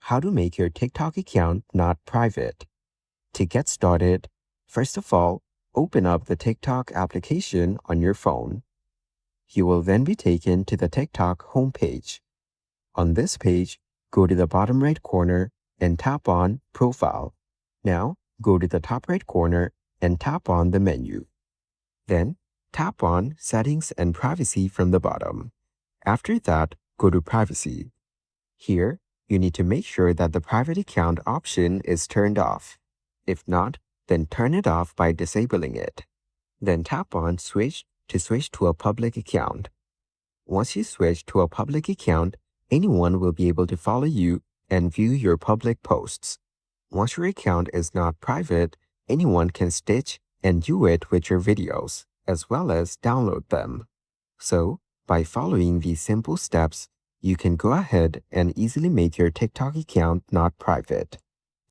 How to make your TikTok account not private. To get started, first of all, open up the TikTok application on your phone. You will then be taken to the TikTok homepage. On this page, go to the bottom right corner and tap on Profile. Now, go to the top right corner and tap on the menu. Then, tap on Settings and Privacy from the bottom. After that, go to Privacy. Here, you need to make sure that the private account option is turned off. If not, then turn it off by disabling it. Then tap on Switch to switch to a public account. Once you switch to a public account, anyone will be able to follow you and view your public posts. Once your account is not private, anyone can stitch and view it with your videos, as well as download them. So, by following these simple steps, you can go ahead and easily make your TikTok account not private.